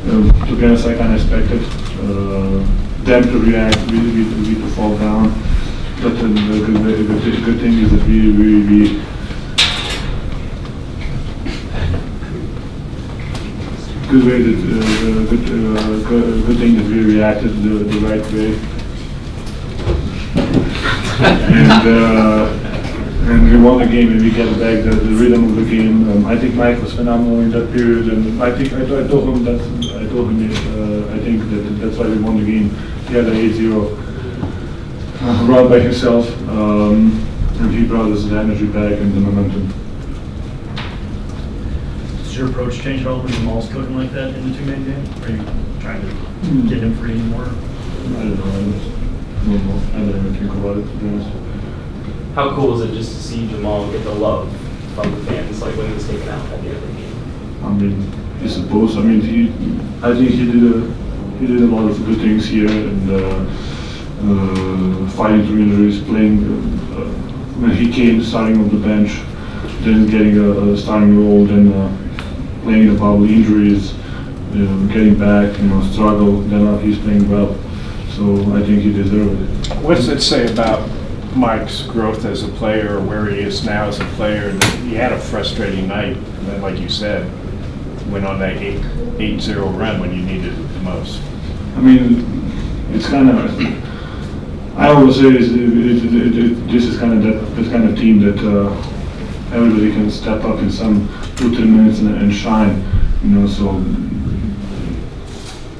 To be honest, I kind of expected them to react, we to fall down. But the good thing is that we good way that good thing that we reacted the right way, and we won the game and we get back the rhythm of the game. I think Mike was phenomenal in that period, and I think I told him I think that's why we won the game. He had an 8-0 run by himself, and he brought us the energy back and the momentum. Does your approach change at all when Jamal's cooking like that in the two-man game? Are you trying to get him free anymore? I don't know. I don't even think about it, to be honest. How cool is it just to see Jamal get the love from the fans, like when he was taken out at the end of the game? I mean, he's supposed. I mean, I think he did a lot of good things here, and fighting through injuries, playing when he came, starting on the bench, then getting a starting role, then playing the bubble, injuries, getting back, struggle. Then now he's playing well, so I think he deserved it. What does it say about Mike's growth as a player, or where he is now as a player? He had a frustrating night, and then, like you said, went on that 8-0 run when you needed it the most. I mean, it's kind of. I always say this is kind of that kind of team that everybody can step up in some 2-3 minutes and shine. So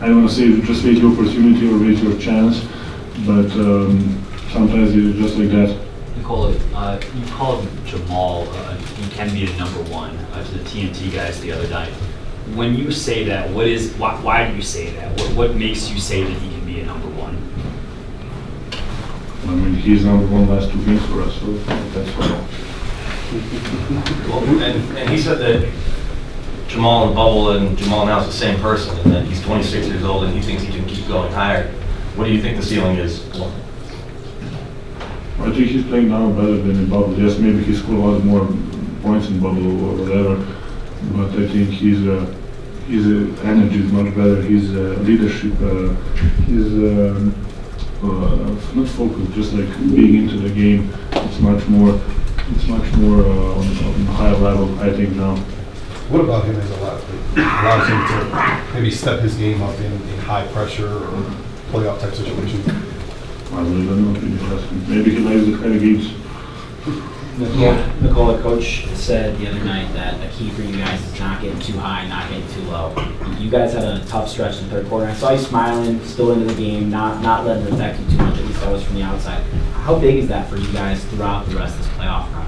I don't want to say just wait your opportunity or wait your chance, but sometimes it's just like that. Nikola, you called Jamal, he can be a number one to the TNT guys the other night. When you say that, why do you say that? What makes you say that he can be a number one? I mean, he's number one last 2 games for us, so that's why. Well, and he said that Jamal in the bubble and Jamal now is the same person, and that he's 26 years old and he thinks he can keep going higher. What do you think the ceiling is? I think he's playing now better than in bubble. Yes, maybe he scored a lot more points in bubble or whatever, but I think his energy is much better. His leadership, his not focused, just like being into the game. It's much more on a higher level, I think now. What about him as allows him to maybe step his game up in high pressure or playoff type situations? I really don't know. Maybe he likes the kind of games. Nikola, Coach said the other night that a key for you guys is not getting too high, not getting too low. You guys had a tough stretch in the third quarter. I saw you smiling, still into the game, not letting it affect you too much, at least that was from the outside. How big is that for you guys throughout the rest of this playoff run?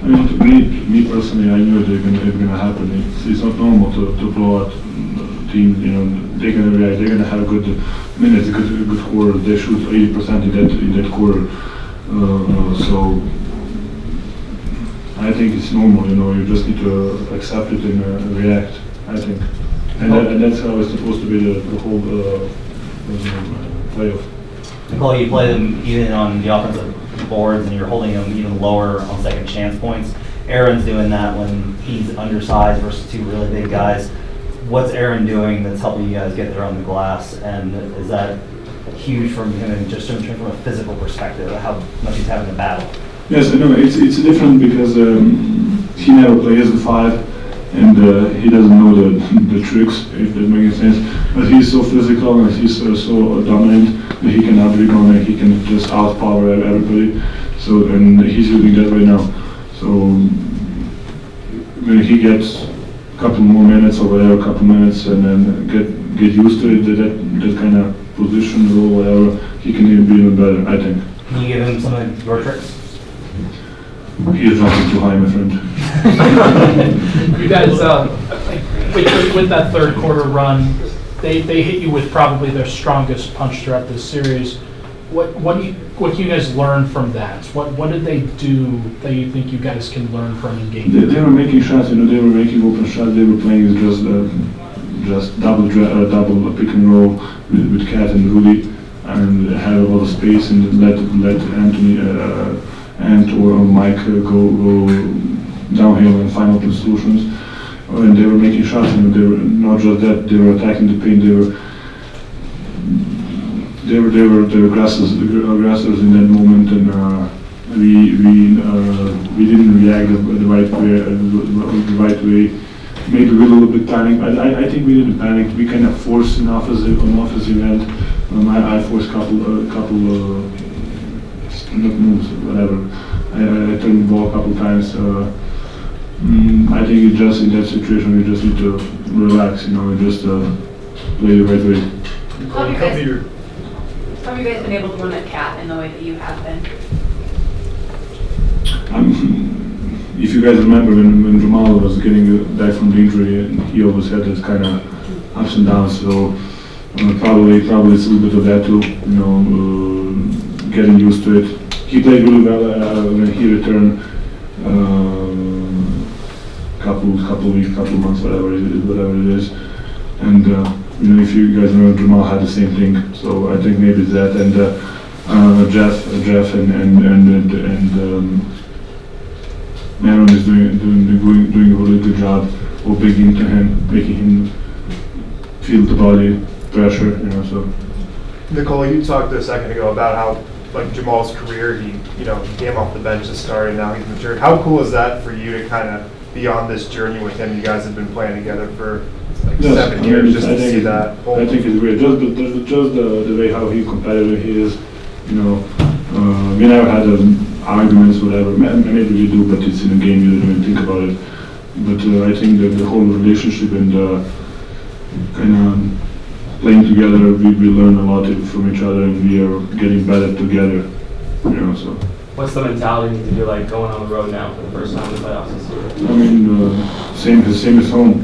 I mean, me personally, I knew it was gonna happen. It's not normal to blow out team. They're gonna react. They're gonna have good minutes, good quarter. They shoot 80% in that quarter. So I think it's normal. You just need to accept it and react. I think, and that's how it's supposed to be the whole playoff. Nikola, you play them even on the offensive boards, and you're holding them even lower on second chance points. Aaron's doing that when he's undersized versus two really big guys. What's Aaron doing that's helping you guys get there on the glass, and is that huge from him, just from a physical perspective, how much he's having to battle? Yes, I know it's different because he never plays the 5, and he doesn't know the tricks, if that makes sense. But he's so physical and he's so dominant that he can out-rebound and he can just outpower everybody. So, and he's using that right now. So when he gets a couple more minutes or whatever, and then get used to it, that kind of position, role, whatever, he can even be even better, I think. Can you give him some of your tricks? He is dropping too high, my friend. You guys, with that third quarter run, they hit you with probably their strongest punch throughout this series. What can you guys learn from that? What did they do that you think you guys can learn from in game? They were making shots. They were making open shots. They were playing just double pick and roll with Kat and Rudy, and had a lot of space and let Anthony and or Mike go downhill and find open solutions. and they were making shots, and they were not just that, they were attacking the paint, they were aggressors in that moment, and we didn't react the right way. Maybe we were a little bit panic. I think we didn't panic. We kind of forced an offensive end. I forced a couple not moves, whatever. I turned the ball a couple times. I think it just in that situation we just need to relax, and just play the right way. How have you guys been able to run at Cat in the way that you have been? If you guys remember when Jamal was getting back from the injury, he always had this kind of ups and downs. So probably it's a little bit of that too. Getting used to it. He played really well when he returned. Couple weeks, couple months, whatever it is. And if you guys remember, Jamal had the same thing. So I think maybe it's that. And Jeff and Aaron is doing a really good job of digging into him, making him feel the body pressure, So. Nikola, you talked a second ago about how, like Jamal's career, he came off the bench to start, and now he's matured. How cool is that for you to kind of be on this journey with him? You guys have been playing together for 7 years, just to see that. I think it's great. Just the way how competitive he is. We never had arguments, whatever. Maybe we do, but it's in a game, you don't even think about it. But I think that the whole relationship and kind of playing together, we learn a lot from each other, and we are getting better together. So. What's the mentality need to be like going on the road now for the first time in the playoffs this year? Same as home.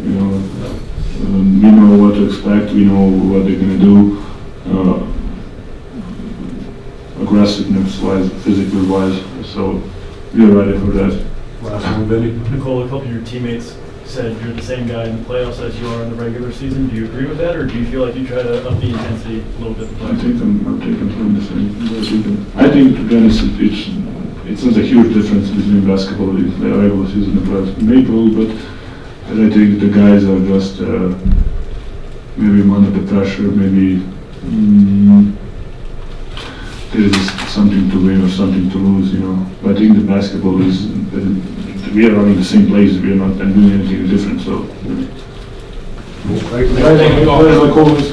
We know what to expect. We know what they're going to do. Aggressiveness-wise, physically-wise. So we're ready for that. Last one, Benny. Nicole, a couple of your teammates said you're the same guy in the playoffs as you are in the regular season. Do you agree with that, or do you feel like you try to up the intensity a little bit? I think I'm the same. I think, to be honest, it's not a huge difference between basketball and the regular season and the playoffs. Maybe, but I think the guys are just maybe under the pressure. Maybe there is something to win or something to lose. But I think the basketball is. We are running the same plays. We are not doing anything different. So. Thank you.